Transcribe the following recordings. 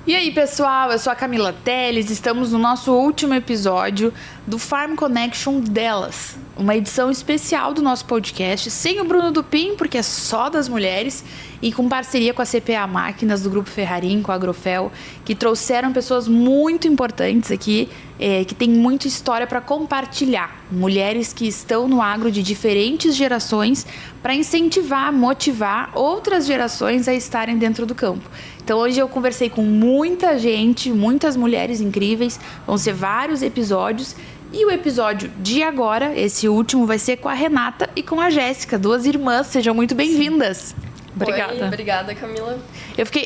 E aí, pessoal, eu sou a Camila Teles, estamos no nosso último episódio do Farm Connection delas, uma edição especial do nosso podcast, sem o Bruno Dupin, porque é só das mulheres, e com parceria com a CPA Máquinas, do Grupo Ferrarim, com a Agrofel, que trouxeram pessoas muito importantes aqui, que tem muita história para compartilhar. Mulheres que estão no agro de diferentes gerações para incentivar, motivar outras gerações a estarem dentro do campo. Então hoje eu conversei com muita gente, muitas mulheres incríveis, vão ser vários episódios. E o episódio de agora, esse último, vai ser com a Renata e com a Jéssica, duas irmãs. Sejam muito bem-vindas. Obrigada. Oi, obrigada, Camila.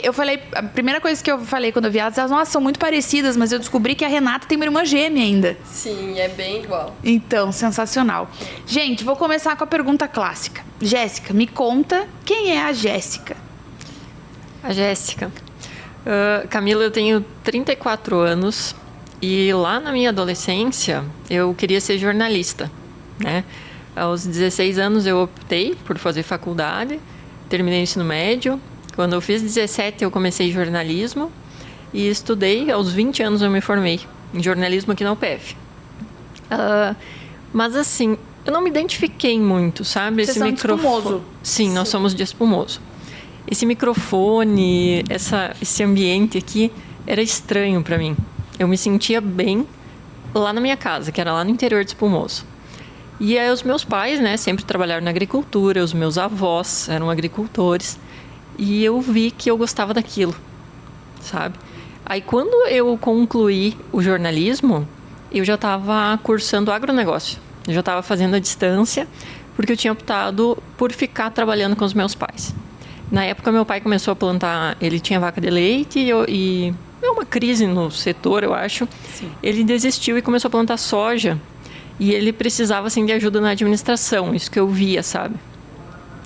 Eu falei, a primeira coisa que eu falei quando eu vi elas, nossa, são muito parecidas, mas eu descobri que a Renata tem uma irmã gêmea ainda. Sim, é bem igual. Então, sensacional. Gente, vou começar com a pergunta clássica. Jéssica, me conta quem é a Jéssica? A Jéssica. Camila, eu tenho 34 anos e lá na minha adolescência eu queria ser jornalista, né? Aos 16 anos eu optei por fazer faculdade, terminei o ensino médio. Quando eu fiz 17 eu comecei jornalismo e estudei. Aos 20 anos eu me formei em jornalismo aqui na UPF. Mas assim, eu não me identifiquei muito, sabe? Vocês são de Espumoso? Sim, nós somos de Espumoso. Esse microfone, esse ambiente aqui era estranho para mim. Eu me sentia bem lá na minha casa, que era lá no interior de Espumoso. E aí os meus pais, né, sempre trabalharam na agricultura, os meus avós eram agricultores. E eu vi que eu gostava daquilo, sabe? Aí quando eu concluí o jornalismo, eu já estava cursando agronegócio. Eu já estava fazendo a distância, porque eu tinha optado por ficar trabalhando com os meus pais. Na época, meu pai começou a plantar, ele tinha vaca de leite e é uma crise no setor, eu acho. Sim. Ele desistiu e começou a plantar soja. E ele precisava, assim, de ajuda na administração, isso que eu via, sabe?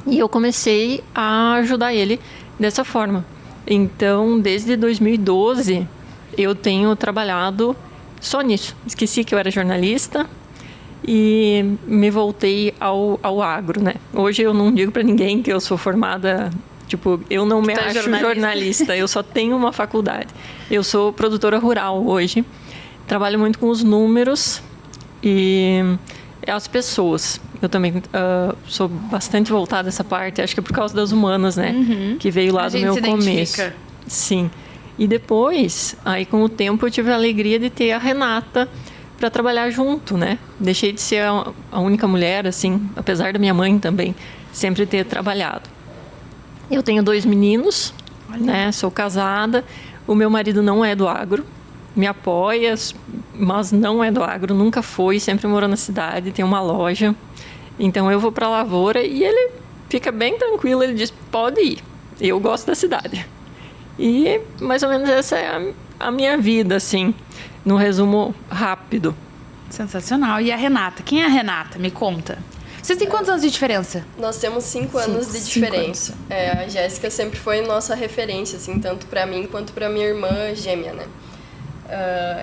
E eu comecei a ajudar ele dessa forma. Então, desde 2012, eu tenho trabalhado só nisso. Esqueci que eu era jornalista e me voltei ao agro, né? Hoje eu não digo para ninguém que eu sou formada... Tipo, eu não me acho jornalista, eu só tenho uma faculdade. Eu sou produtora rural hoje. Trabalho muito com os números e as pessoas. Eu também sou bastante voltada a essa parte. Acho que é por causa das humanas, né? Uhum. Que veio lá do meu começo. Sim. E depois, aí com o tempo, eu tive a alegria de ter a Renata para trabalhar junto, né? Deixei de ser a única mulher, assim, apesar da minha mãe também sempre ter trabalhado. Eu tenho 2 meninos, né? Sou casada. O meu marido não é do agro. Me apoia, mas não é do agro. Nunca foi, sempre morou na cidade, tem uma loja. Então eu vou para a lavoura e ele fica bem tranquilo. Ele diz, pode ir. Eu gosto da cidade. E mais ou menos essa é a minha vida, assim, no resumo rápido. Sensacional. E a Renata? Quem é a Renata? Me conta. Vocês têm quantos anos de diferença? Nós temos 5 anos de diferença. A Jéssica sempre foi nossa referência, assim, tanto para mim quanto para minha irmã gêmea, né?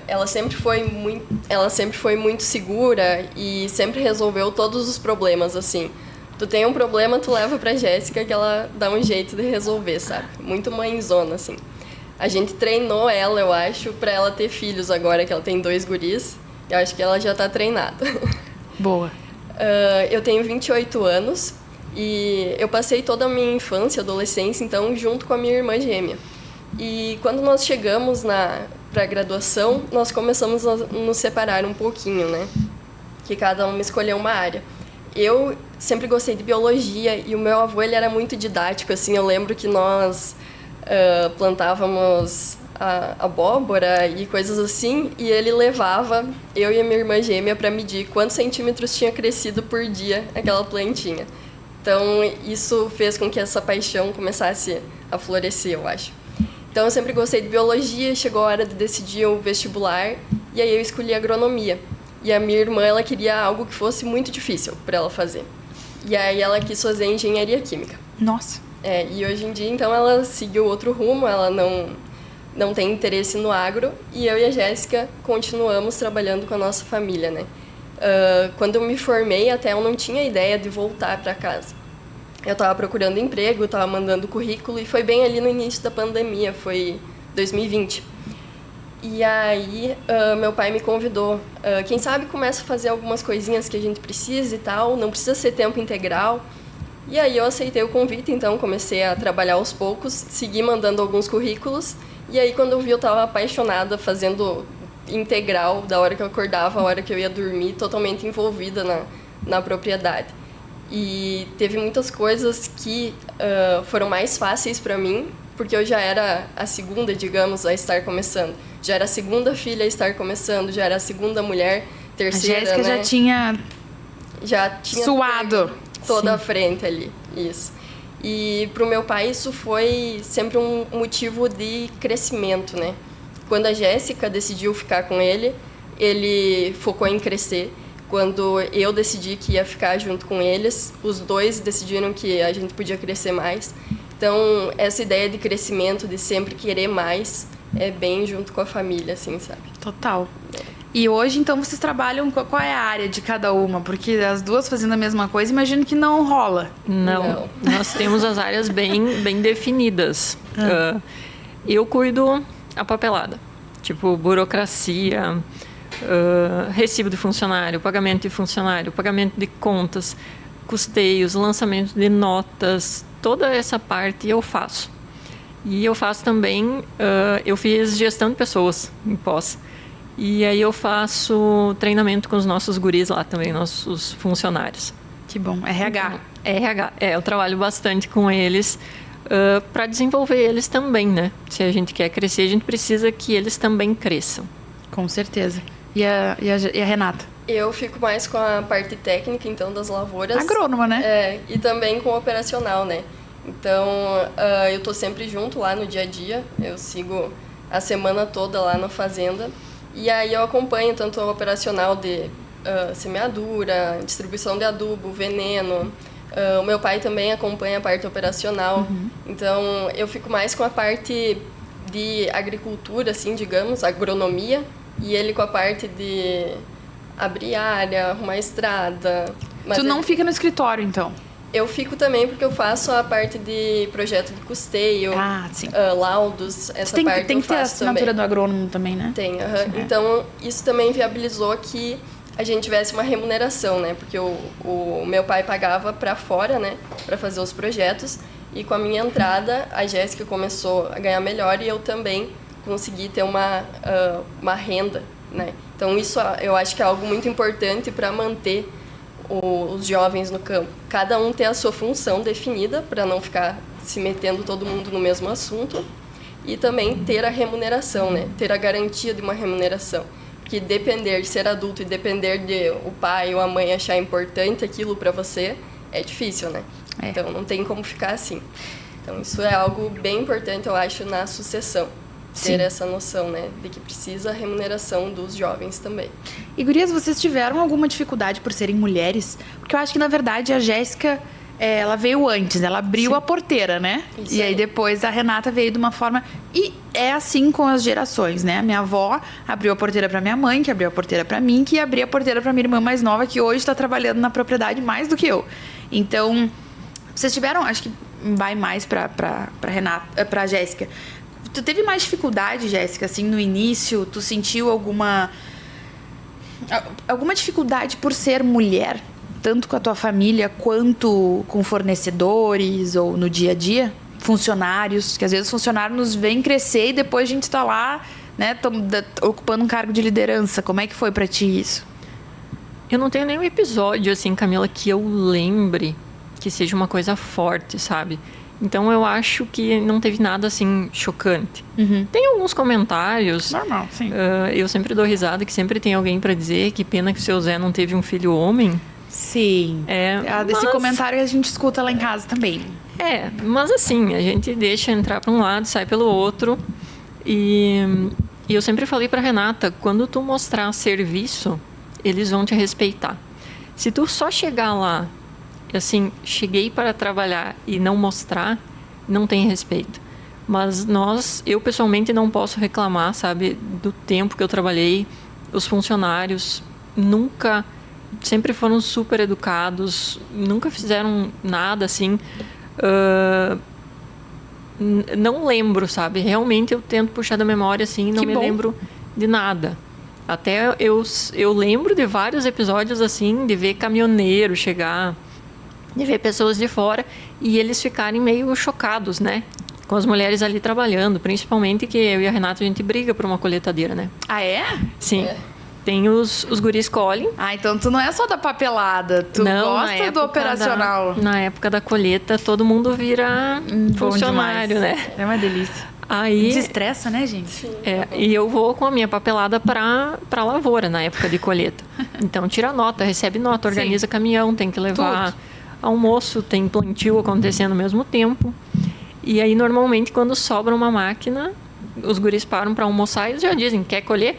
Ela sempre foi muito segura e sempre resolveu todos os problemas, assim. Tu tem um problema, tu leva pra Jéssica que ela dá um jeito de resolver, sabe? Muito mãezona, assim. A gente treinou ela, eu acho, pra ela ter filhos agora, que ela tem 2 guris. Eu acho que ela já tá treinada. Boa. Eu tenho 28 anos e eu passei toda a minha infância, adolescência, então, junto com a minha irmã gêmea. E quando nós chegamos para a graduação, nós começamos a nos separar um pouquinho, né? Que cada uma escolheu uma área. Eu sempre gostei de biologia e o meu avô, ele era muito didático, assim. Eu lembro que nós plantávamos abóbora e coisas assim, e ele levava eu e a minha irmã gêmea para medir quantos centímetros tinha crescido por dia aquela plantinha. Então, isso fez com que essa paixão começasse a florescer, eu acho. Então, eu sempre gostei de biologia, chegou a hora de decidir o vestibular, e aí eu escolhi agronomia. E a minha irmã, ela queria algo que fosse muito difícil para ela fazer. E aí ela quis fazer engenharia química. Nossa! E hoje em dia, então, ela seguiu outro rumo, ela não tem interesse no agro, e eu e a Jéssica continuamos trabalhando com a nossa família, né? Quando eu me formei, até eu não tinha ideia de voltar para casa. Eu estava procurando emprego, estava mandando currículo, e foi bem ali no início da pandemia, foi 2020. E aí, meu pai me convidou. Quem sabe começa a fazer algumas coisinhas que a gente precisa e tal, não precisa ser tempo integral. E aí eu aceitei o convite, então comecei a trabalhar aos poucos, segui mandando alguns currículos. E aí quando eu vi, eu estava apaixonada, fazendo integral, da hora que eu acordava, a hora que eu ia dormir, totalmente envolvida na propriedade. E teve muitas coisas que foram mais fáceis para mim, porque eu já era a segunda, digamos, a estar começando. Já era a segunda filha a estar começando, já era a segunda mulher, terceira, a Jéssica, né? já tinha suado toda a frente ali, isso. E pro meu pai isso foi sempre um motivo de crescimento, né? Quando a Jéssica decidiu ficar com ele focou em crescer. Quando eu decidi que ia ficar junto com eles, os dois decidiram que a gente podia crescer mais. Então, essa ideia de crescimento, de sempre querer mais, é bem junto com a família, assim, sabe? Total. E hoje, então, vocês trabalham... Qual é a área de cada uma? Porque as duas fazendo a mesma coisa, imagino que não rola. Não. Nós temos as áreas bem definidas. Eu cuido a papelada. Tipo, burocracia, recibo de funcionário, pagamento de funcionário, pagamento de contas, custeios, lançamento de notas. Toda essa parte eu faço. E eu faço também... eu fiz gestão de pessoas em pós. E aí eu faço treinamento com os nossos guris lá também, nossos funcionários. Que bom. RH. Então, RH. Eu trabalho bastante com eles para desenvolver eles também, né? Se a gente quer crescer, a gente precisa que eles também cresçam. Com certeza. E a Renata? Eu fico mais com a parte técnica, então, das lavouras. Agrônoma, né? E também com o operacional, né? Então, eu tô sempre junto lá no dia a dia. Eu sigo a semana toda lá na fazenda. E aí eu acompanho tanto o operacional de semeadura, distribuição de adubo, veneno. O meu pai também acompanha a parte operacional. Então, eu fico mais com a parte de agricultura, assim, digamos, agronomia. E ele com a parte de abrir área, arrumar estrada. Mas tu não fica no escritório, então? Eu fico também porque eu faço a parte de projeto de custeio, sim. Laudos, essa tem, parte tem eu que ter a faço assinatura também. do agrônomo também, né? Tem, Então, isso também viabilizou que a gente tivesse uma remuneração, né? Porque o meu pai pagava para fora, né? Para fazer os projetos. E com a minha entrada, a Jéssica começou a ganhar melhor e eu também consegui ter uma renda, né? Então, isso eu acho que é algo muito importante para manter os jovens no campo. Cada um ter a sua função definida para não ficar se metendo todo mundo no mesmo assunto e também ter a remuneração, né? Ter a garantia de uma remuneração. Porque depender de ser adulto e depender de o pai ou a mãe achar importante aquilo para você é difícil, né? Então não tem como ficar assim. Então isso é algo bem importante, eu acho, na sucessão. Ter essa noção, né, de que precisa a remuneração dos jovens também. E, gurias, vocês tiveram alguma dificuldade por serem mulheres? Porque eu acho que, na verdade, a Jéssica, ela veio antes, ela abriu a porteira, né? Isso e aí depois a Renata veio de uma forma... E é assim com as gerações, né? A minha avó abriu a porteira pra minha mãe, que abriu a porteira pra mim, que abriu a porteira pra minha irmã mais nova, que hoje está trabalhando na propriedade mais do que eu. Então, vocês tiveram... Acho que vai mais pra Renata, pra Jéssica. Tu teve mais dificuldade, Jéssica, assim, no início? Tu sentiu alguma dificuldade por ser mulher? Tanto com a tua família, quanto com fornecedores ou no dia a dia? Funcionários, que às vezes funcionários nos vêm crescer e depois a gente tá lá, né, ocupando um cargo de liderança. Como é que foi pra ti isso? Eu não tenho nenhum episódio, assim, Camila, que eu lembre que seja uma coisa forte, sabe? Então, eu acho que não teve nada, assim, chocante. Tem alguns comentários. Normal, sim. Eu sempre dou risada que sempre tem alguém para dizer que pena que o seu Zé não teve um filho homem. Sim. Esse comentário a gente escuta lá em casa também. Mas assim, a gente deixa entrar para um lado, sai pelo outro. E eu sempre falei para Renata, quando tu mostrar serviço, eles vão te respeitar. Se tu só chegar lá, assim, cheguei para trabalhar e não mostrar, não tem respeito. Mas eu pessoalmente não posso reclamar, sabe, do tempo que eu trabalhei. Os funcionários sempre foram super educados, nunca fizeram nada assim. não lembro, sabe? Realmente eu tento puxar da memória, assim, não Que me bom. lembro de nada. Até eu lembro de vários episódios, assim, de ver caminhoneiro chegar, de ver pessoas de fora e eles ficarem meio chocados, né? Com as mulheres ali trabalhando, principalmente que eu e a Renata, a gente briga por uma colheitadeira, né? Ah, é? Sim. Tem os guris colhem. Ah, então tu não é só da papelada, tu Não, na gosta do época operacional. na época da colheita, todo mundo vira Bom funcionário, demais. né? É uma delícia. Aí, Desestressa, né, gente? e eu vou com a minha papelada para lavoura na época de colheita. Então, tira nota, recebe nota, organiza caminhão, tem que levar almoço, tem plantio acontecendo ao mesmo tempo. E aí, normalmente, quando sobra uma máquina, os guris param para almoçar e eles já dizem, quer colher?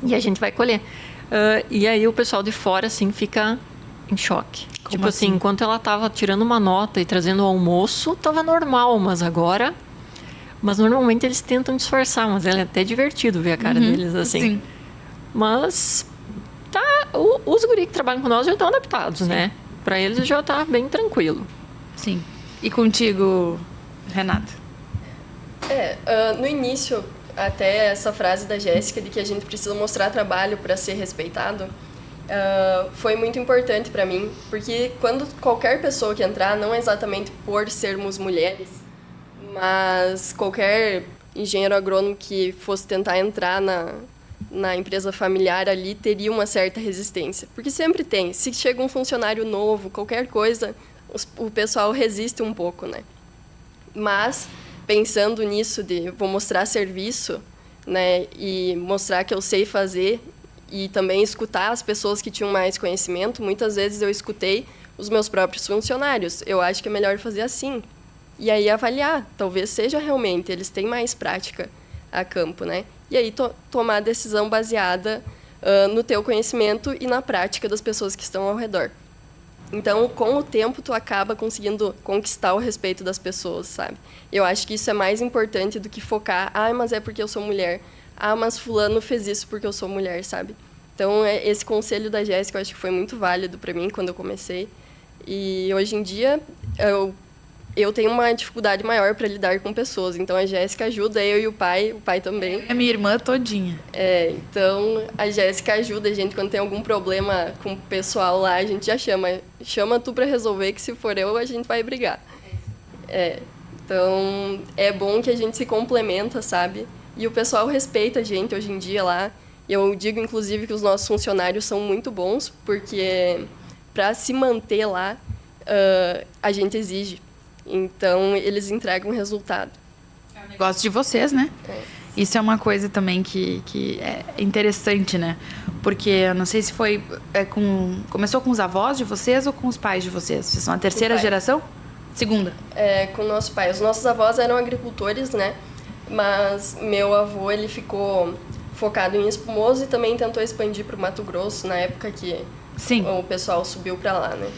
E a gente vai colher. E aí, o pessoal de fora, assim, fica em choque. Como Tipo assim, enquanto ela tava tirando uma nota e trazendo o almoço, tava normal, mas agora... Mas normalmente eles tentam disfarçar, mas é até divertido ver a cara deles assim. Sim. Mas os guri que trabalham com nós já estão adaptados, né? Pra eles já tá bem tranquilo. Sim. E contigo, Renata? No início, até essa frase da Jéssica de que a gente precisa mostrar trabalho para ser respeitado, foi muito importante para mim, porque quando qualquer pessoa que entrar, não exatamente por sermos mulheres, mas qualquer engenheiro agrônomo que fosse tentar entrar na empresa familiar ali teria uma certa resistência. Porque sempre tem. Se chega um funcionário novo, qualquer coisa, o pessoal resiste um pouco, né? Mas, pensando nisso de vou mostrar serviço, né, e mostrar que eu sei fazer, e também escutar as pessoas que tinham mais conhecimento, muitas vezes eu escutei os meus próprios funcionários. Eu acho que é melhor fazer assim. E aí avaliar, talvez seja realmente, eles têm mais prática a campo, né? E aí tomar a decisão baseada no teu conhecimento e na prática das pessoas que estão ao redor. Então, com o tempo, tu acaba conseguindo conquistar o respeito das pessoas, sabe? Eu acho que isso é mais importante do que focar, mas é porque eu sou mulher. Mas fulano fez isso porque eu sou mulher, sabe? Então, esse conselho da Jéssica eu acho que foi muito válido para mim quando eu comecei. E hoje em dia, eu tenho uma dificuldade maior para lidar com pessoas. Então, a Jéssica ajuda, eu e o pai também. É minha irmã todinha. Então, a Jéssica ajuda a gente quando tem algum problema com o pessoal lá, a gente já chama tu para resolver, que se for eu, a gente vai brigar. Então, é bom que a gente se complementa, sabe? E o pessoal respeita a gente hoje em dia lá. Eu digo, inclusive, que os nossos funcionários são muito bons, porque para se manter lá, a gente exige. Então, eles entregam resultado. É um negócio de vocês, né? Isso é uma coisa também que é interessante, né? Porque eu não sei se foi... começou com os avós de vocês ou com os pais de vocês? Vocês são a terceira geração? Segunda? Com o nosso pai. Os nossos avós eram agricultores, né? Mas meu avô, ele ficou focado em Espumoso e também tentou expandir para o Mato Grosso, na época que o pessoal subiu para lá, né?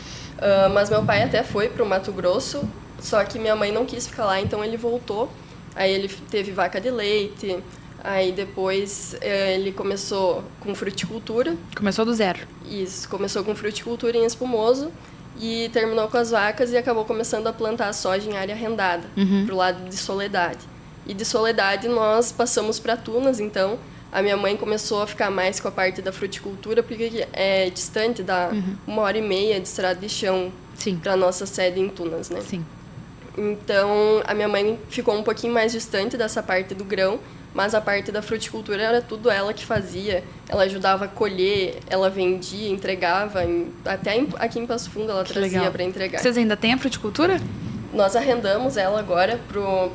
Mas meu pai até foi para o Mato Grosso, só que minha mãe não quis ficar lá, então ele voltou. Aí ele teve vaca de leite, aí depois ele começou com fruticultura. Começou do zero. Isso, começou com fruticultura em Espumoso e terminou com as vacas e acabou começando a plantar soja em área arrendada, pro lado de Soledade. E de Soledade nós passamos para Tunas, então a minha mãe começou a ficar mais com a parte da fruticultura, porque é distante, dá 1h30 de estrada de chão para nossa sede em Tunas, né? Sim. Então, a minha mãe ficou um pouquinho mais distante dessa parte do grão, mas a parte da fruticultura era tudo ela que fazia. Ela ajudava a colher, ela vendia, entregava, até aqui em Passo Fundo ela trazia para entregar. Vocês ainda têm a fruticultura? Nós arrendamos ela agora,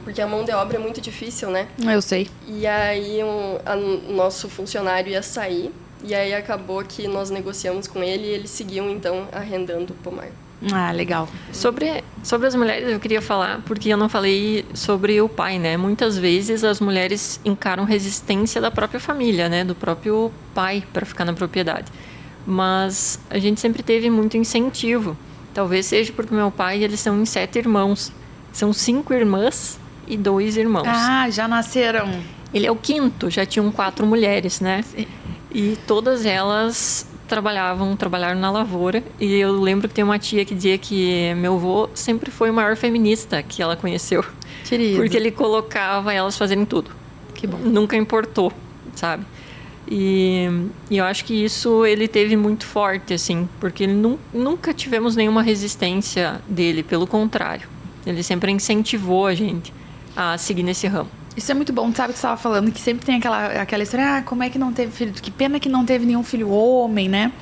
porque a mão de obra é muito difícil, né? Eu sei. E aí o nosso funcionário ia sair, e aí acabou que nós negociamos com ele e eles seguiam, então, arrendando o pomar. Ah, legal. Sobre as mulheres eu queria falar, porque eu não falei sobre o pai, né? Muitas vezes as mulheres encaram resistência da própria família, né? Do próprio pai para ficar na propriedade. Mas a gente sempre teve muito incentivo. Talvez seja porque meu pai, eles são em 7 irmãos. São 5 irmãs e 2 irmãos. Ah, já nasceram. Ele é o 5º, já tinham 4 mulheres, né? Sim. E todas elas trabalharam na lavoura. E eu lembro que tem uma tia que dizia que meu avô sempre foi o maior feminista que ela conheceu. Querido. Porque ele colocava elas fazerem tudo. Que bom. Nunca importou, sabe? E eu acho que isso ele teve muito forte, assim, porque nunca tivemos nenhuma resistência dele, pelo contrário. Ele sempre incentivou a gente a seguir nesse ramo. Isso é muito bom, sabe que você estava falando, que sempre tem aquela história, como é que não teve filho? Que pena que não teve nenhum filho homem, né?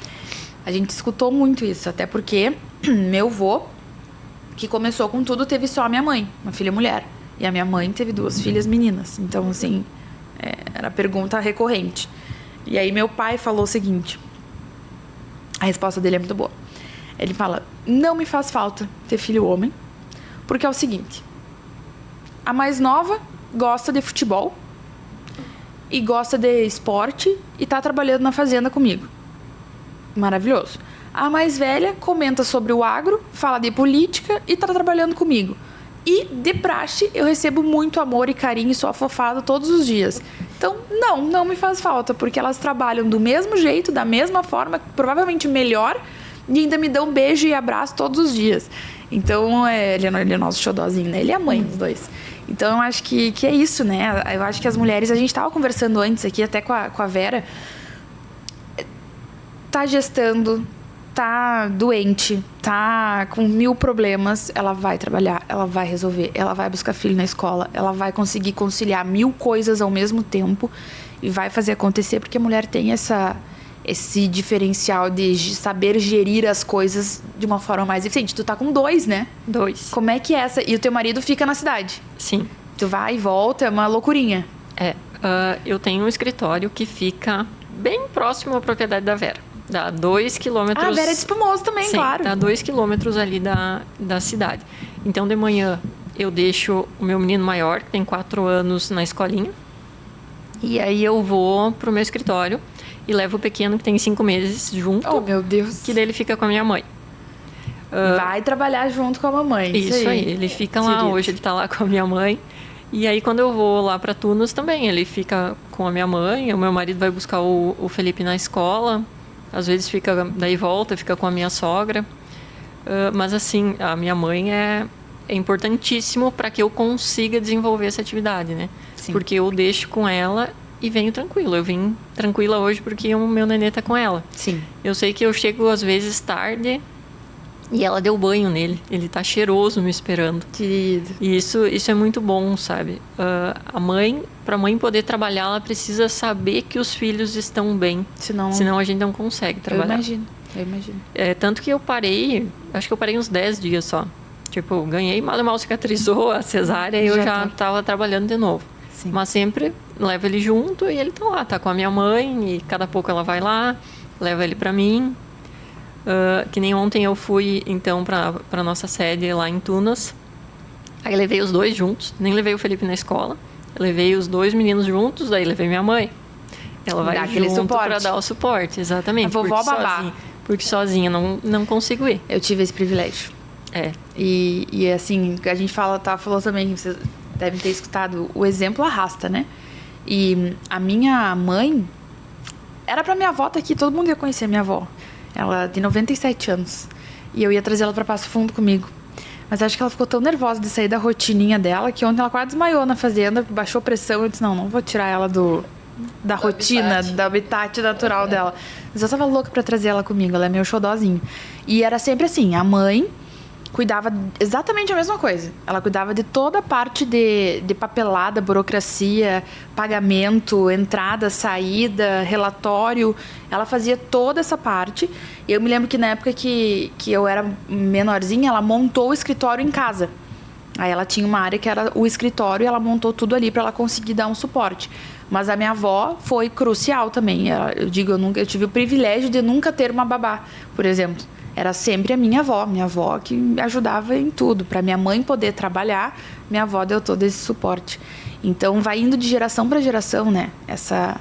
A gente escutou muito isso, até porque meu avô, que começou com tudo, teve só a minha mãe, uma filha mulher. E a minha mãe teve 2 filhas meninas. Então, assim, era a pergunta recorrente. E aí meu pai falou o seguinte, a resposta dele é muito boa. Ele fala, não me faz falta ter filho homem, porque é o seguinte, a mais nova gosta de futebol e gosta de esporte e tá trabalhando na fazenda comigo. Maravilhoso. A mais velha comenta sobre o agro, fala de política e tá trabalhando comigo. E, de praxe, eu recebo muito amor e carinho e sou afofado todos os dias. Então, não me faz falta, porque elas trabalham do mesmo jeito, da mesma forma, provavelmente melhor, e ainda me dão beijo e abraço todos os dias. Então, ele é nosso xodózinho, né? Ele é a mãe dos dois. Então, eu acho que é isso, né? Eu acho que as mulheres... A gente estava conversando antes aqui, até com a Vera. Tá gestando, tá doente, tá com 1000 problemas, ela vai trabalhar, ela vai resolver, ela vai buscar filho na escola, ela vai conseguir conciliar 1000 coisas ao mesmo tempo e vai fazer acontecer, porque a mulher tem esse diferencial de saber gerir as coisas de uma forma mais eficiente. Tu tá com 2, né? 2. Como é que é essa? E o teu marido fica na cidade? Sim. Tu vai e volta, é uma loucurinha. Eu tenho um escritório que fica bem próximo à propriedade da Vera. Dá 2 quilômetros... Ah, a Vera é de Espumoso também, sim, claro. Dá 2 quilômetros ali da cidade. Então, de manhã, eu deixo o meu menino maior, que tem 4 anos, na escolinha. E aí eu vou pro meu escritório e levo o pequeno, que tem 5 meses, junto. Oh, meu Deus. Que daí ele fica com a minha mãe. Vai trabalhar junto com a mamãe. Isso aí. Ele fica lá, Querido. hoje ele tá lá com a minha mãe. E aí, quando eu vou lá para Tunas também, ele fica com a minha mãe. O meu marido vai buscar o Felipe na escola. Às vezes fica, daí volta, fica com a minha sogra. Mas assim, a minha mãe é importantíssimo para que eu consiga desenvolver essa atividade, né? Sim. Porque eu deixo com ela e venho tranquila. Eu vim tranquila hoje porque o meu nenê tá com ela. Sim. Eu sei que eu chego às vezes tarde e ela deu banho nele. Ele tá cheiroso me esperando. Querido. E isso é muito bom, sabe? Para a mãe poder trabalhar, ela precisa saber que os filhos estão bem. Senão a gente não consegue trabalhar. Eu imagino. Tanto que eu parei, acho que eu parei uns 10 dias só. Tipo, ganhei, mal cicatrizou a cesárea e eu já tava trabalhando de novo. Sim. Mas sempre levo ele junto e ele tá lá, tá com a minha mãe e cada pouco ela vai lá, leva ele para mim. Que nem ontem eu fui, então, para nossa sede lá em Tunas. Aí levei os 2 juntos, nem levei o Felipe na escola. Levei os 2 meninos juntos, daí levei minha mãe. Ela vai junto para dar o suporte, exatamente. A vovó babá. Porque sozinha não consigo ir. Eu tive esse privilégio. E assim, a gente falou também, vocês devem ter escutado, o exemplo arrasta, né? E a minha mãe, era pra minha avó estar aqui, todo mundo ia conhecer a minha avó. Ela tem 97 anos. E eu ia trazer ela pra Passo Fundo comigo. Mas acho que ela ficou tão nervosa de sair da rotininha dela que ontem ela quase desmaiou na fazenda, baixou pressão. Eu disse, não vou tirar ela da rotina, do habitat natural dela. Mas eu tava louca pra trazer ela comigo, ela é meu xodózinho. E era sempre assim, a mãe cuidava exatamente a mesma coisa. Ela cuidava de toda a parte de papelada, burocracia, pagamento, entrada, saída, relatório. Ela fazia toda essa parte. E eu me lembro que na época que eu era menorzinha, ela montou o escritório em casa. Aí ela tinha uma área que era o escritório e ela montou tudo ali para ela conseguir dar um suporte. Mas a minha avó foi crucial também. Eu tive o privilégio de nunca ter uma babá, por exemplo. Era sempre a minha avó que me ajudava em tudo. Para minha mãe poder trabalhar, minha avó deu todo esse suporte. Então, vai indo de geração para geração, né? Essa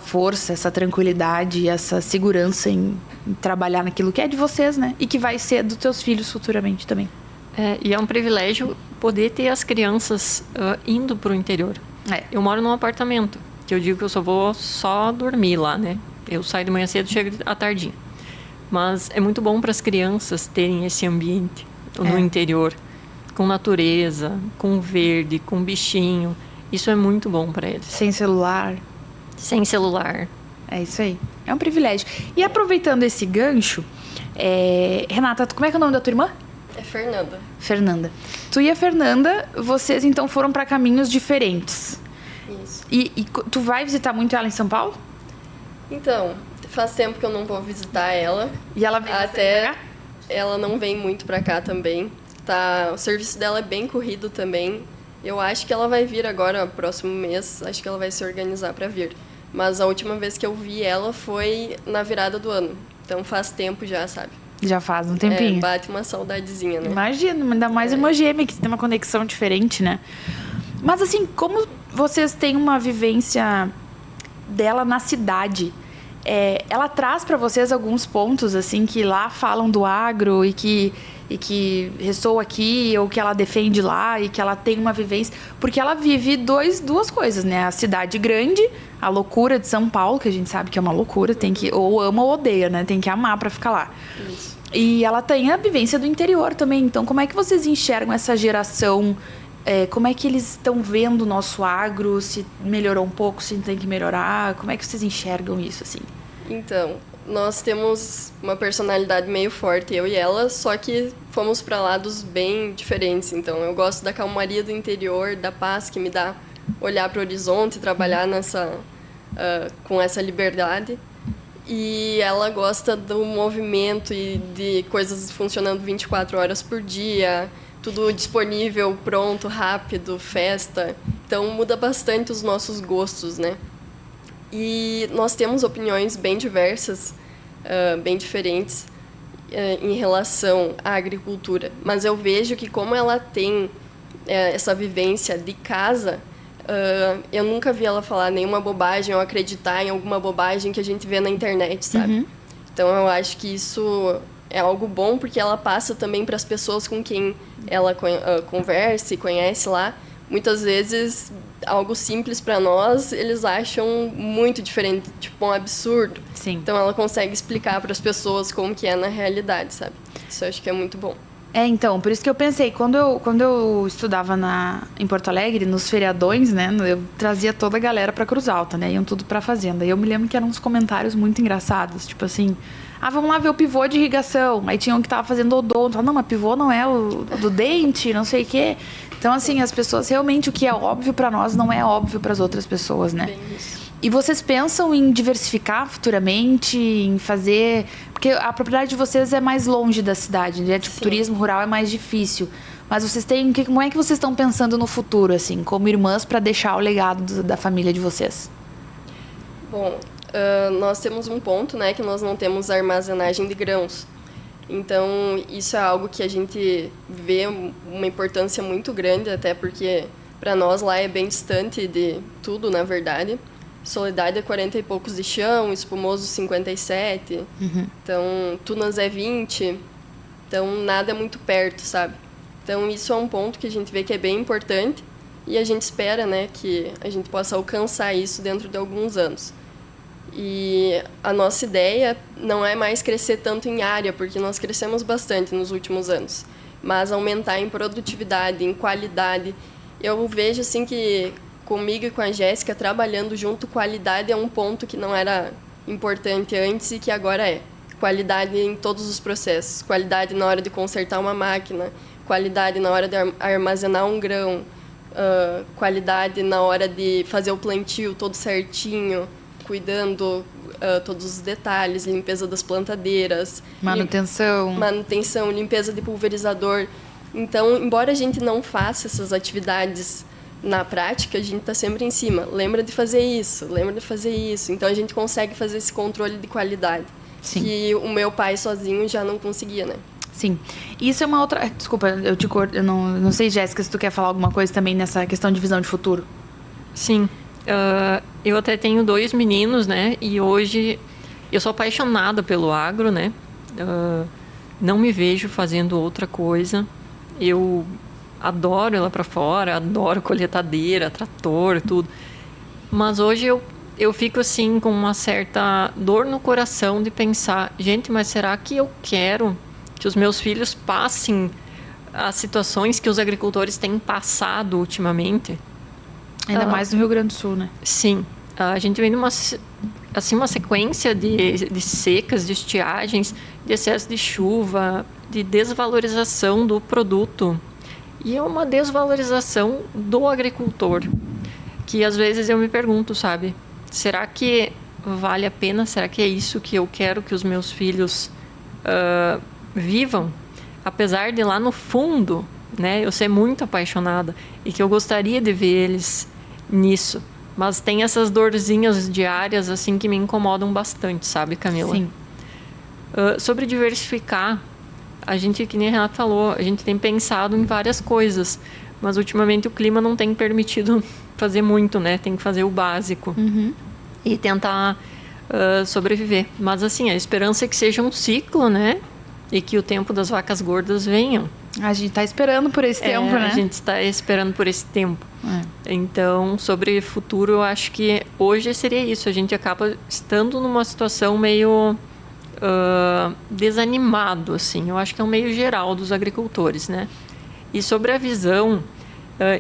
força, essa tranquilidade, essa segurança em trabalhar naquilo que é de vocês, né? E que vai ser dos teus filhos futuramente também. E é um privilégio poder ter as crianças indo para o interior. Eu moro num apartamento, que eu digo que eu só vou dormir lá, né? Eu saio de manhã cedo, chego à tardinha. Mas é muito bom para as crianças terem esse ambiente no interior, com natureza, com verde, com bichinho. Isso é muito bom para eles. Sem celular. Sem celular. É isso aí. É um privilégio. E aproveitando esse gancho, Renata, como é que é o nome da tua irmã? É Fernanda. Fernanda. Tu e a Fernanda, vocês então foram para caminhos diferentes. Isso. E tu vai visitar muito ela em São Paulo? Então, faz tempo que eu não vou visitar ela. E ela vem Até pra cá? ela não vem muito pra cá também. O serviço dela é bem corrido também. Eu acho que ela vai vir agora, próximo mês. Acho que ela vai se organizar pra vir. Mas a última vez que eu vi ela foi na virada do ano. Então faz tempo já, sabe? Já faz um tempinho. Bate uma saudadezinha, né? Imagina, ainda mais irmã gêmea, que tem uma conexão diferente, né? Mas assim, como vocês têm uma vivência dela na cidade, ela traz pra vocês alguns pontos, assim, que lá falam do agro e que ressoa aqui, ou que ela defende lá, e que ela tem uma vivência... Porque ela vive duas coisas, né? A cidade grande, a loucura de São Paulo, que a gente sabe que é uma loucura, tem que ou ama ou odeia, né? Tem que amar pra ficar lá. Isso. E ela tem a vivência do interior também. Então, como é que vocês enxergam essa geração? Como é que eles estão vendo o nosso agro? Se melhorou um pouco, se tem que melhorar? Como é que vocês enxergam isso, assim? Então, nós temos uma personalidade meio forte, eu e ela, só que fomos para lados bem diferentes. Então, eu gosto da calmaria do interior, da paz que me dá olhar para o horizonte, trabalhar com essa liberdade. E ela gosta do movimento e de coisas funcionando 24 horas por dia, tudo disponível, pronto, rápido, festa. Então, muda bastante os nossos gostos, né? E nós temos opiniões bem diversas, bem diferentes em relação à agricultura. Mas eu vejo que como ela tem essa vivência de casa, eu nunca vi ela falar nenhuma bobagem ou acreditar em alguma bobagem que a gente vê na internet, sabe? Uhum. Então eu acho que isso é algo bom porque ela passa também para as pessoas com quem ela conversa e conhece lá. Muitas vezes, algo simples para nós, eles acham muito diferente, tipo um absurdo. Sim. Então, ela consegue explicar para as pessoas como que é na realidade, sabe? Isso eu acho que é muito bom. Então, por isso que eu pensei, quando eu estudava em Porto Alegre, nos feriadões, né, eu trazia toda a galera pra Cruz Alta, né, iam tudo pra fazenda. E eu me lembro que eram uns comentários muito engraçados, tipo assim, vamos lá ver o pivô de irrigação. Aí tinha um que tava fazendo odonto, não, mas pivô não é o do dente, não sei o quê. Então, assim, as pessoas, realmente, o que é óbvio pra nós não é óbvio pras outras pessoas, né? Bem isso. E vocês pensam em diversificar futuramente, em fazer... Porque a propriedade de vocês é mais longe da cidade, né? Tipo, Sim. turismo rural é mais difícil. Mas vocês têm... Como é que vocês estão pensando no futuro, assim, como irmãs, para deixar o legado da família de vocês? Bom, nós temos um ponto, né, que nós não temos armazenagem de grãos. Então, isso é algo que a gente vê uma importância muito grande, até porque para nós lá é bem distante de tudo, na verdade. Soledade é 40 e poucos de chão, Espumoso 57, então Tunas é 20, então nada é muito perto, sabe? Então isso é um ponto que a gente vê que é bem importante e a gente espera, né, que a gente possa alcançar isso dentro de alguns anos. E a nossa ideia não é mais crescer tanto em área, porque nós crescemos bastante nos últimos anos, mas aumentar em produtividade, em qualidade. Eu vejo assim que comigo e com a Jéssica, trabalhando junto, qualidade é um ponto que não era importante antes e que agora é. Qualidade em todos os processos. Qualidade na hora de consertar uma máquina, qualidade na hora de armazenar um grão, qualidade na hora de fazer o plantio todo certinho, cuidando todos os detalhes, limpeza das plantadeiras. Manutenção, limpeza de pulverizador. Então, embora a gente não faça essas atividades na prática, a gente está sempre em cima. Lembra de fazer isso, lembra de fazer isso. Então, a gente consegue fazer esse controle de qualidade. Sim. Que o meu pai sozinho já não conseguia, né? Sim. Isso é uma outra... Desculpa, eu te corto. Eu não sei, Jéssica, se tu quer falar alguma coisa também nessa questão de visão de futuro. Sim. Eu até tenho 2 meninos, né? E hoje eu sou apaixonada pelo agro, né? Não me vejo fazendo outra coisa. Eu adoro ir lá para fora, adoro colheitadeira, trator, tudo. Mas hoje eu fico assim com uma certa dor no coração de pensar, gente, mas será que eu quero que os meus filhos passem as situações que os agricultores têm passado ultimamente? Ainda mais no Rio Grande do Sul, né? Sim. A gente vem numa assim, uma sequência de secas, de estiagens, de excesso de chuva, de desvalorização do produto. E é uma desvalorização do agricultor, que às vezes eu me pergunto, sabe? Será que vale a pena? Será que é isso que eu quero que os meus filhos vivam? Apesar de lá no fundo, né, eu ser muito apaixonada e que eu gostaria de ver eles nisso. Mas tem essas dorzinhas diárias assim que me incomodam bastante, sabe, Camila? Sim. Sobre diversificar, a gente, que nem a Renata falou, a gente tem pensado em várias coisas, mas ultimamente o clima não tem permitido fazer muito, né? Tem que fazer o básico e tentar sobreviver. Mas assim, a esperança é que seja um ciclo, né? E que o tempo das vacas gordas venham. A gente tá esperando por esse tempo, né? A gente está esperando por esse tempo. Então, sobre futuro, eu acho que hoje seria isso. A gente acaba estando numa situação meio desanimado, assim. Eu acho que é um meio geral dos agricultores, né? E sobre a visão,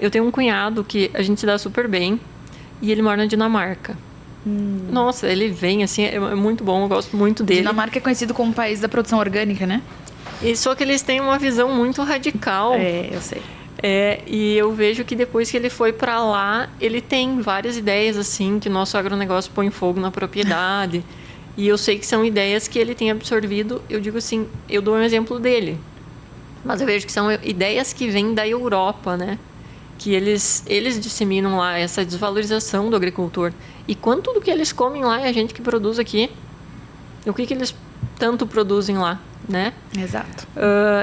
eu tenho um cunhado que a gente se dá super bem e ele mora na Dinamarca. Nossa, ele vem, assim, é muito bom, eu gosto muito dele. Dinamarca é conhecido como país da produção orgânica, né? E só que eles têm uma visão muito radical. Eu sei. E eu vejo que depois que ele foi para lá, ele tem várias ideias, assim, que o nosso agronegócio põe fogo na propriedade. E eu sei que são ideias que ele tem absorvido. Eu digo assim, eu dou um exemplo dele. Mas eu vejo que são ideias que vêm da Europa, né? Que eles disseminam lá essa desvalorização do agricultor. E quanto do que eles comem lá é a gente que produz aqui. O que eles tanto produzem lá, né? Exato.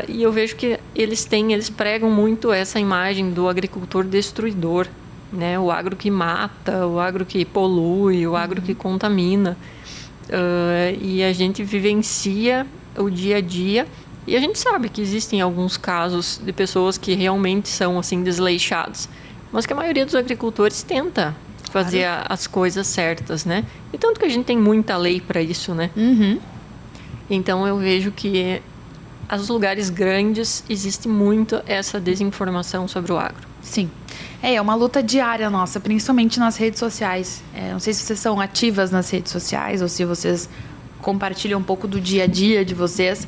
E eu vejo que eles pregam muito essa imagem do agricultor destruidor, né? O agro que mata, o agro que polui, o agro que contamina. E a gente vivencia o dia a dia. E a gente sabe que existem alguns casos de pessoas que realmente são assim desleixados, mas que a maioria dos agricultores tenta fazer as coisas certas, né? E tanto que a gente tem muita lei para isso, né? Então eu vejo que aos lugares grandes existe muito essa desinformação sobre o agro. Sim. É uma luta diária nossa, principalmente nas redes sociais. Não sei se vocês são ativas nas redes sociais ou se vocês compartilham um pouco do dia a dia de vocês.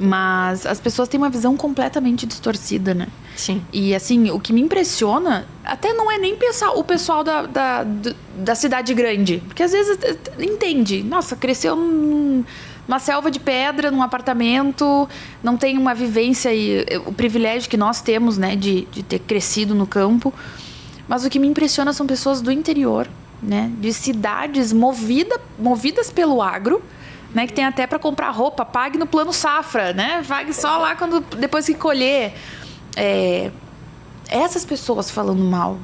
Mas as pessoas têm uma visão completamente distorcida, né? Sim. E, assim, o que me impressiona até não é nem pensar o pessoal da cidade grande. Porque, às vezes, entende. Nossa, cresceu numa selva de pedra, num apartamento, não tem uma vivência e o privilégio que nós temos, né? De ter crescido no campo. Mas o que me impressiona são pessoas do interior, né? De cidades movidas pelo agro, né, que tem até para comprar roupa, pague no plano safra, né? Pague só lá depois que colher. Essas pessoas falando mal.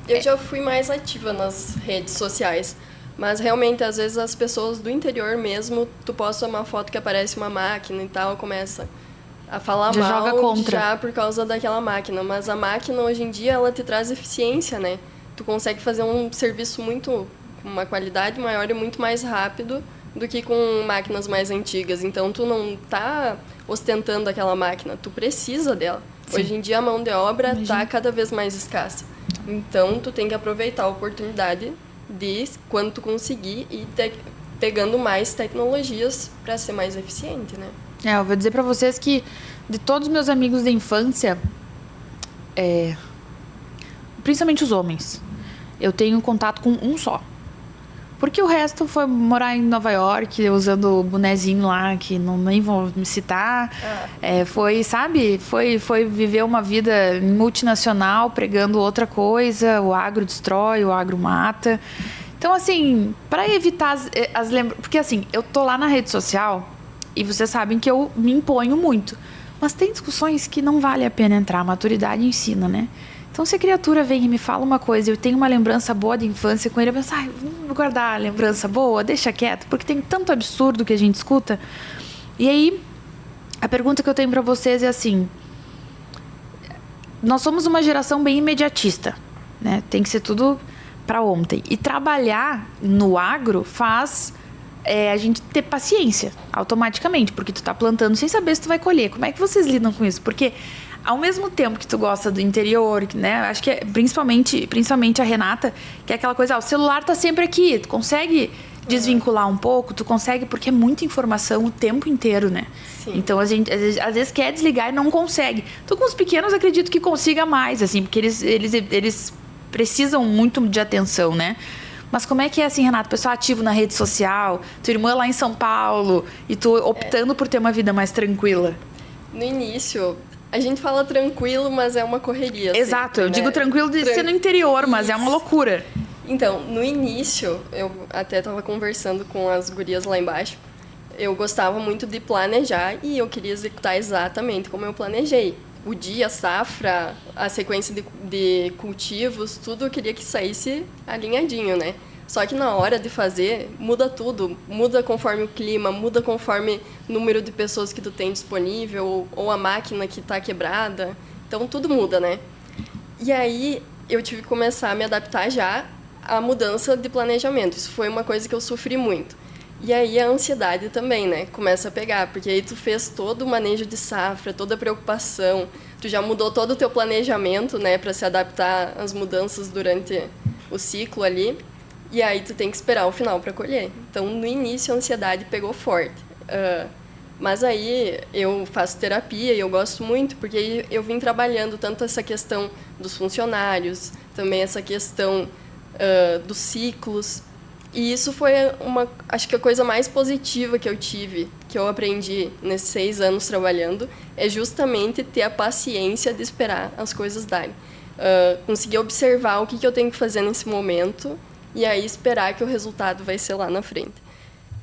Eu já fui mais ativa nas redes sociais, mas realmente às vezes as pessoas do interior mesmo, tu posta uma foto que aparece uma máquina e tal, começa a falar já mal joga contra. Já por causa daquela máquina, mas a máquina hoje em dia ela te traz eficiência, né? Tu consegue fazer um serviço com uma qualidade maior e muito mais rápido do que com máquinas mais antigas. Então, tu não tá ostentando aquela máquina, tu precisa dela. Sim. Hoje em dia, a mão de obra está cada vez mais escassa. Então, tu tem que aproveitar a oportunidade de, quando tu conseguir, ir pegando mais tecnologias para ser mais eficiente, né? Eu vou dizer para vocês que, de todos os meus amigos da infância, principalmente os homens, eu tenho contato com um só. Porque o resto foi morar em Nova York, usando o bonezinho lá, que nem vou me citar. Foi viver uma vida multinacional, pregando outra coisa. O agro destrói, o agro mata. Então, assim, para evitar as lembranças... Porque, assim, eu tô lá na rede social e vocês sabem que eu me imponho muito. Mas tem discussões que não vale a pena entrar. A maturidade ensina, né? Então, se a criatura vem e me fala uma coisa e eu tenho uma lembrança boa de infância com ele, eu penso, vou guardar a lembrança boa, deixa quieto, porque tem tanto absurdo que a gente escuta. E aí, a pergunta que eu tenho para vocês é assim, nós somos uma geração bem imediatista, né? Tem que ser tudo para ontem. E trabalhar no agro faz a gente ter paciência automaticamente, porque tu tá plantando sem saber se tu vai colher. Como é que vocês lidam com isso? Porque ao mesmo tempo que tu gosta do interior, né? Acho que principalmente a Renata, que é aquela coisa, o celular tá sempre aqui, tu consegue desvincular um pouco, tu consegue, porque é muita informação o tempo inteiro, né? Sim. Então a gente às vezes quer desligar e não consegue. Tu com os pequenos acredito que consiga mais, assim, porque eles precisam muito de atenção, né? Mas como é que é assim, Renato? Pessoal ativo na rede social, tua irmã lá em São Paulo e tu optando por ter uma vida mais tranquila? No início, a gente fala tranquilo, mas é uma correria. Exato, sempre, eu né? digo tranquilo de ser no interior, mas é uma loucura. Então, no início, eu até estava conversando com as gurias lá embaixo. Eu gostava muito de planejar e eu queria executar exatamente como eu planejei. O dia, a safra, a sequência de cultivos, tudo eu queria que saísse alinhadinho, né? Só que na hora de fazer, muda tudo. Muda conforme o clima, muda conforme o número de pessoas que tu tem disponível ou a máquina que está quebrada. Então, tudo muda, né? E aí, eu tive que começar a me adaptar já à mudança de planejamento. Isso foi uma coisa que eu sofri muito. E aí a ansiedade também, né? Começa a pegar, porque aí tu fez todo o manejo de safra, toda a preocupação, tu já mudou todo o teu planejamento, né, para se adaptar às mudanças durante o ciclo ali, e aí tu tem que esperar o final para colher. Então, no início, a ansiedade pegou forte. Mas aí eu faço terapia e eu gosto muito, porque aí eu vim trabalhando tanto essa questão dos funcionários, também essa questão dos ciclos. E isso foi acho que a coisa mais positiva que eu tive, que eu aprendi nesses 6 anos trabalhando, é justamente ter a paciência de esperar as coisas darem. Conseguir observar o que eu tenho que fazer nesse momento e aí esperar que o resultado vai ser lá na frente.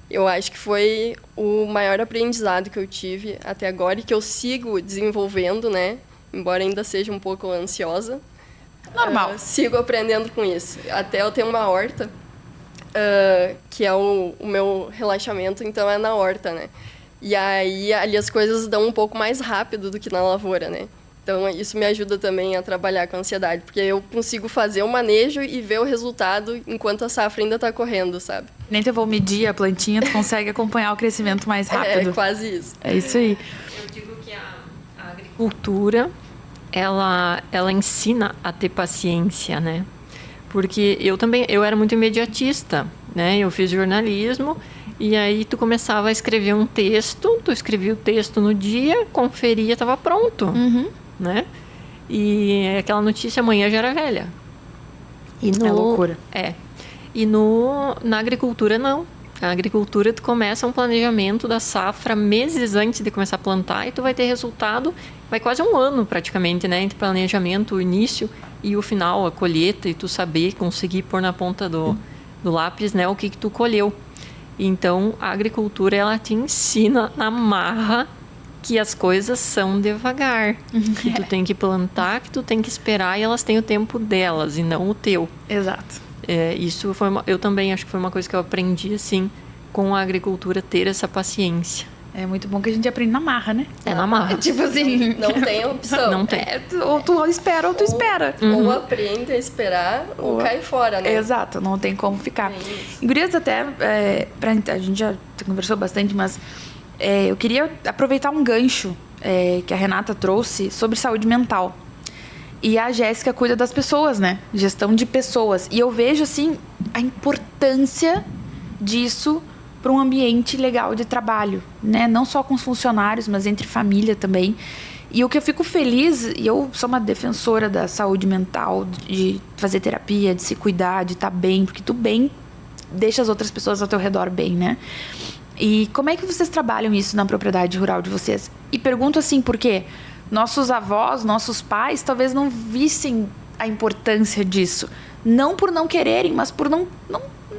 Eu acho que foi o maior aprendizado que eu tive até agora e que eu sigo desenvolvendo, né? Embora ainda seja um pouco ansiosa. Normal. Sigo aprendendo com isso. Até eu tenho uma horta, que é o meu relaxamento, então é na horta, né? E aí ali as coisas dão um pouco mais rápido do que na lavoura, né? Então isso me ajuda também a trabalhar com a ansiedade, porque eu consigo fazer o manejo e ver o resultado enquanto a safra ainda está correndo, sabe? Nem eu vou medir a plantinha, tu consegue acompanhar o crescimento mais rápido. É quase isso. É isso aí. Eu digo que a agricultura, ela ensina a ter paciência, né? Porque eu era muito imediatista, né? Eu fiz jornalismo e aí tu começava a escrever um texto, tu escrevia o texto no dia, conferia, estava pronto, né? E aquela notícia amanhã já era velha. É loucura. E na agricultura não. A agricultura tu começa um planejamento da safra meses antes de começar a plantar e tu vai ter resultado, vai quase um ano praticamente, né? Entre planejamento, o início e o final, a colheita, e tu saber, conseguir pôr na ponta do lápis, né, o que tu colheu. Então, a agricultura, ela te ensina na marra que as coisas são devagar. Que tu tem que plantar, que tu tem que esperar e elas têm o tempo delas e não o teu. Exato. Isso eu também acho que foi uma coisa que eu aprendi, assim, com a agricultura, ter essa paciência. É muito bom que a gente aprende na marra, né? É na marra. Tipo assim... Não tem opção. Não tem. Ou tu espera ou tu espera. Ou aprende a esperar ou cai fora, né? Exato, não tem como ficar. E gurias, até, a gente já conversou bastante, mas eu queria aproveitar um gancho que a Renata trouxe sobre saúde mental. E a Jéssica cuida das pessoas, né? Gestão de pessoas. E eu vejo, assim, a importância disso para um ambiente legal de trabalho, né? Não só com os funcionários, mas entre família também. E o que eu fico feliz, e eu sou uma defensora da saúde mental, de fazer terapia, de se cuidar, de estar bem, porque tu bem deixa as outras pessoas ao teu redor bem, né? E como é que vocês trabalham isso na propriedade rural de vocês? E pergunto assim, por quê? Nossos avós, nossos pais, talvez não vissem a importância disso. Não por não quererem, mas por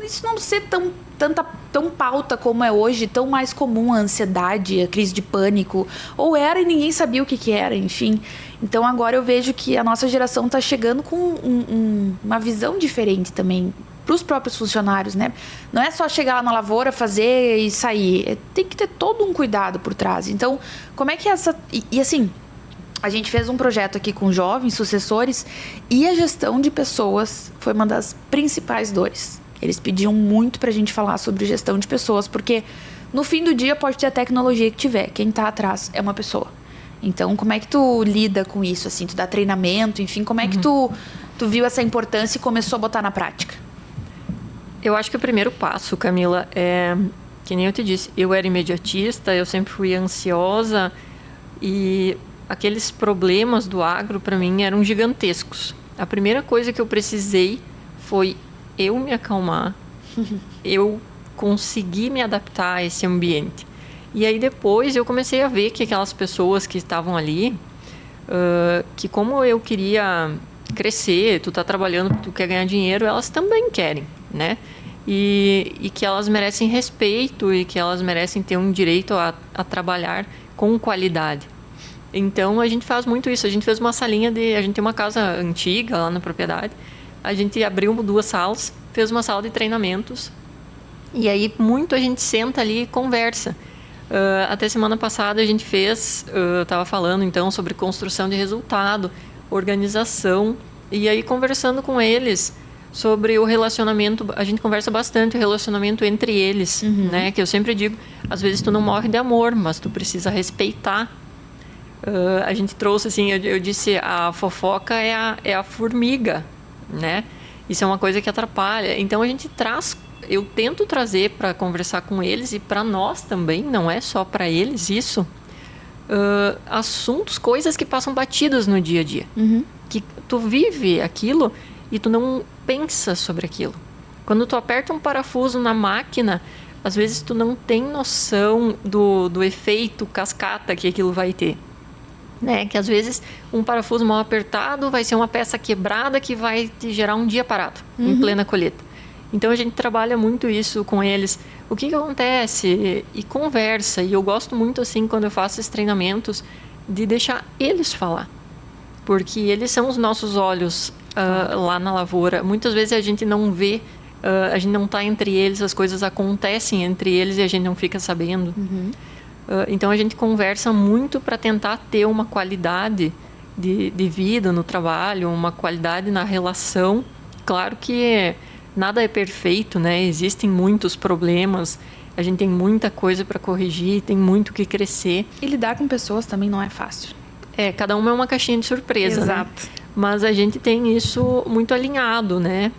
isso não ser tão pauta como é hoje, tão mais comum a ansiedade, a crise de pânico. Ou era e ninguém sabia o que era, enfim. Então agora eu vejo que a nossa geração está chegando com uma visão diferente também para os próprios funcionários, né? Não é só chegar lá na lavoura, fazer e sair. Tem que ter todo um cuidado por trás. Então, como é que é essa... E assim... A gente fez um projeto aqui com jovens sucessores e a gestão de pessoas foi uma das principais dores. Eles pediam muito pra gente falar sobre gestão de pessoas, porque no fim do dia pode ter a tecnologia que tiver, quem tá atrás é uma pessoa. Então, como é que tu lida com isso, assim? Tu dá treinamento, enfim, como é que tu viu essa importância e começou a botar na prática? Eu acho que o primeiro passo, Camila, é... Que nem eu te disse, eu era imediatista, eu sempre fui ansiosa e aqueles problemas do agro, para mim, eram gigantescos. A primeira coisa que eu precisei foi eu me acalmar, eu conseguir me adaptar a esse ambiente. E aí depois eu comecei a ver que aquelas pessoas que estavam ali, que como eu queria crescer, tu tá trabalhando, tu quer ganhar dinheiro, elas também querem, né? E que elas merecem respeito e que elas merecem ter um direito a trabalhar com qualidade. Então a gente faz muito isso. A gente fez uma salinha a gente tem uma casa antiga lá na propriedade. A gente abriu 2 salas, fez uma sala de treinamentos. E aí muito a gente senta ali e conversa. Até semana passada a gente fez, estava falando então sobre construção de resultado, organização. E aí conversando com eles sobre o relacionamento, a gente conversa bastante o relacionamento entre eles, né? Que eu sempre digo, às vezes tu não morre de amor, mas tu precisa respeitar. A gente trouxe assim, eu disse, a fofoca é a formiga, né? Isso é uma coisa que atrapalha. Então a gente eu tento trazer para conversar com eles e para nós também, não é só para eles isso, assuntos, coisas que passam batidas no dia a dia, que tu vive aquilo e tu não pensa sobre aquilo. Quando tu aperta um parafuso na máquina, às vezes tu não tem noção do efeito cascata que aquilo vai ter. Né? Que às vezes um parafuso mal apertado vai ser uma peça quebrada que vai te gerar um dia parado, em plena colheita. Então a gente trabalha muito isso com eles. O que acontece? E conversa. E eu gosto muito assim, quando eu faço esses treinamentos, de deixar eles falar. Porque eles são os nossos olhos lá na lavoura. Muitas vezes a gente não vê, a gente não está entre eles, as coisas acontecem entre eles e a gente não fica sabendo. Então a gente conversa muito para tentar ter uma qualidade de vida no trabalho, uma qualidade na relação. Claro que nada é perfeito, né? Existem muitos problemas, a gente tem muita coisa para corrigir, tem muito que crescer. E lidar com pessoas também não é fácil. Cada uma é uma caixinha de surpresa. Exato. Né? Mas a gente tem isso muito alinhado, né?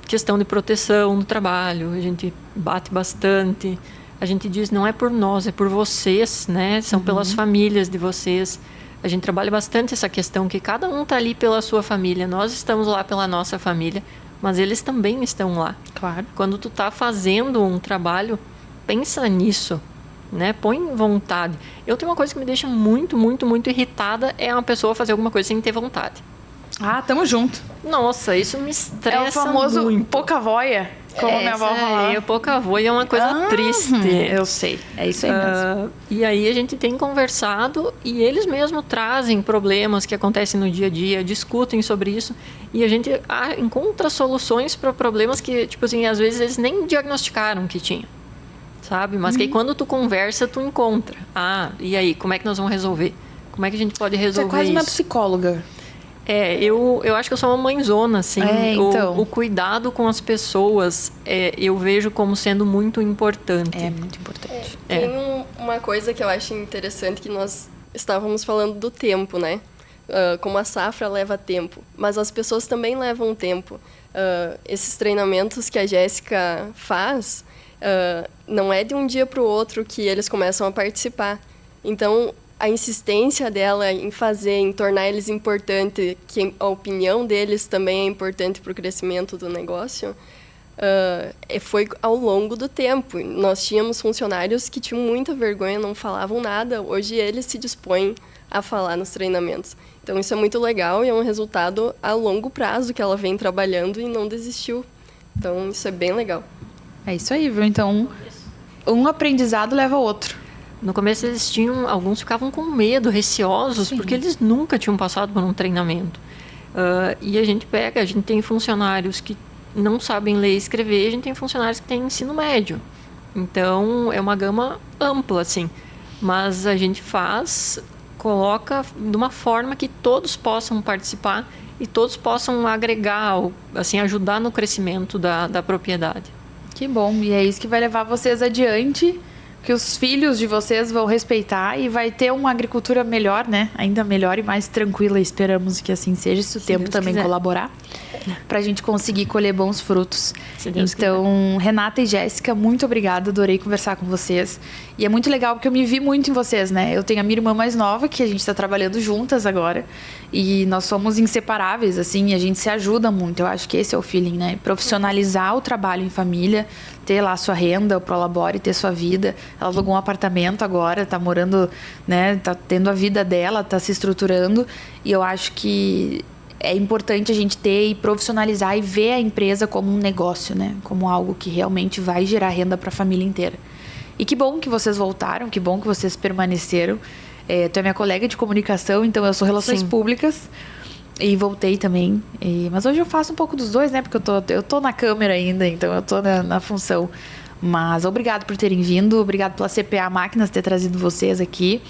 Questão de proteção no trabalho, a gente bate bastante. A gente diz, não é por nós, é por vocês, né? São pelas famílias de vocês. A gente trabalha bastante essa questão que cada um está ali pela sua família. Nós estamos lá pela nossa família, mas eles também estão lá. Claro. Quando tu está fazendo um trabalho, pensa nisso, né? Põe vontade. Eu tenho uma coisa que me deixa muito, muito, muito irritada, é uma pessoa fazer alguma coisa sem ter vontade. Ah, tamo junto. Nossa, isso me estressa muito. É o famoso pouca voia, como minha avó falava. Pouca voia é uma coisa triste. Eu sei, é isso aí mesmo. E aí a gente tem conversado e eles mesmos trazem problemas que acontecem no dia a dia, discutem sobre isso e a gente encontra soluções para problemas que, tipo assim, às vezes eles nem diagnosticaram que tinham, sabe? Mas que aí quando tu conversa, tu encontra. E aí, como é que nós vamos resolver? Como é que a gente pode resolver isso? Você é quase uma psicóloga. Eu acho que eu sou uma mãezona, assim. Então. O cuidado com as pessoas, eu vejo como sendo muito importante. É muito importante. Tem uma coisa que eu acho interessante, que nós estávamos falando do tempo, né? Como a safra leva tempo, mas as pessoas também levam tempo. Esses treinamentos que a Jéssica faz, não é de um dia para o outro que eles começam a participar. Então, a insistência dela em fazer, em tornar eles importantes, que a opinião deles também é importante para o crescimento do negócio, foi ao longo do tempo. Nós tínhamos funcionários que tinham muita vergonha, não falavam nada. Hoje eles se dispõem a falar nos treinamentos. Então isso é muito legal e é um resultado a longo prazo que ela vem trabalhando e não desistiu. Então isso é bem legal. É isso aí, viu? Então, um aprendizado leva ao outro. No começo alguns ficavam com medo, receosos, porque eles nunca tinham passado por um treinamento. E a gente tem funcionários que não sabem ler e escrever, a gente tem funcionários que têm ensino médio. Então, é uma gama ampla, assim. Mas a gente faz coloca de uma forma que todos possam participar e todos possam agregar, assim, ajudar no crescimento da propriedade. Que bom, e é isso que vai levar vocês adiante, que os filhos de vocês vão respeitar e vai ter uma agricultura melhor, né? Ainda melhor e mais tranquila, esperamos que assim seja, se o tempo Deus também quiser. colaborar, pra gente conseguir colher bons frutos. Se Deus Então, Renata e Jéssica, muito obrigada, adorei conversar com vocês. E é muito legal porque eu me vi muito em vocês, né? Eu tenho a minha irmã mais nova, que a gente tá trabalhando juntas agora, e nós somos inseparáveis, assim, e a gente se ajuda muito. Eu acho que esse é o feeling, né? Profissionalizar o trabalho em família, ter lá a sua renda, o Prolabore, ter sua vida. Ela alugou um apartamento agora, tá morando, né? Tá tendo a vida dela, tá se estruturando. E eu acho que é importante a gente ter e profissionalizar e ver a empresa como um negócio, né? Como algo que realmente vai gerar renda para a família inteira. E que bom que vocês voltaram, que bom que vocês permaneceram. Tu é minha colega de comunicação, então eu sou relações Sim. públicas. E voltei também. Mas hoje eu faço um pouco dos dois, né? Porque eu tô na câmera ainda, então eu tô na função. Mas obrigado por terem vindo, obrigado pela CPA Máquinas ter trazido vocês aqui.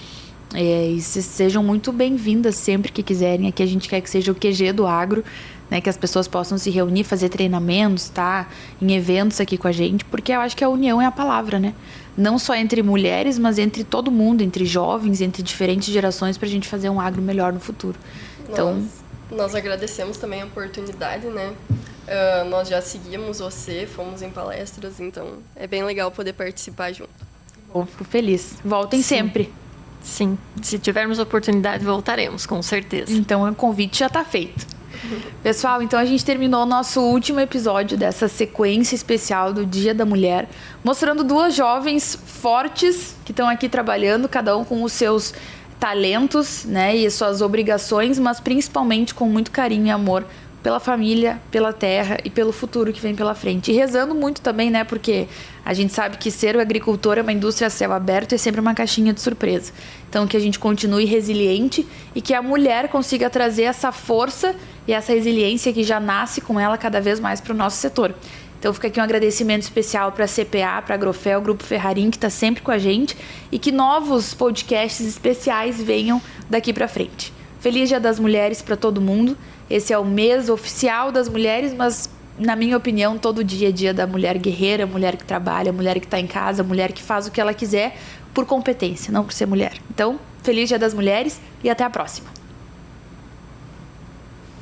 E sejam muito bem-vindas sempre que quiserem. Aqui a gente quer que seja o QG do agro, né? Que as pessoas possam se reunir, fazer treinamentos, tá? Em eventos aqui com a gente, porque eu acho que a união é a palavra, né? Não só entre mulheres, mas entre todo mundo, entre jovens, entre diferentes gerações, pra gente fazer um agro melhor no futuro. Então, Nós agradecemos também a oportunidade, né? Nós já seguíamos você, fomos em palestras, então é bem legal poder participar junto. bom, fico feliz. Voltem sempre. Sim, se tivermos oportunidade, voltaremos, com certeza. Então, o convite já tá feito. Pessoal, então a gente terminou o nosso último episódio dessa sequência especial do Dia da Mulher, mostrando duas jovens fortes que estão aqui trabalhando, cada um com os seus talentos, né, e suas obrigações, mas principalmente com muito carinho e amor pela família, pela terra e pelo futuro que vem pela frente. E rezando muito também, né, porque a gente sabe que ser o agricultor é uma indústria a céu aberto e é sempre uma caixinha de surpresa. Então, que a gente continue resiliente e que a mulher consiga trazer essa força e essa resiliência que já nasce com ela cada vez mais para o nosso setor. Então fica aqui um agradecimento especial para a CPA, para a Agrofel, Grupo Ferrarim, que está sempre com a gente, e que novos podcasts especiais venham daqui para frente. Feliz Dia das Mulheres para todo mundo. Esse é o mês oficial das mulheres, mas, na minha opinião, todo dia é dia da mulher guerreira, mulher que trabalha, mulher que está em casa, mulher que faz o que ela quiser por competência, não por ser mulher. Então, feliz Dia das Mulheres e até a próxima.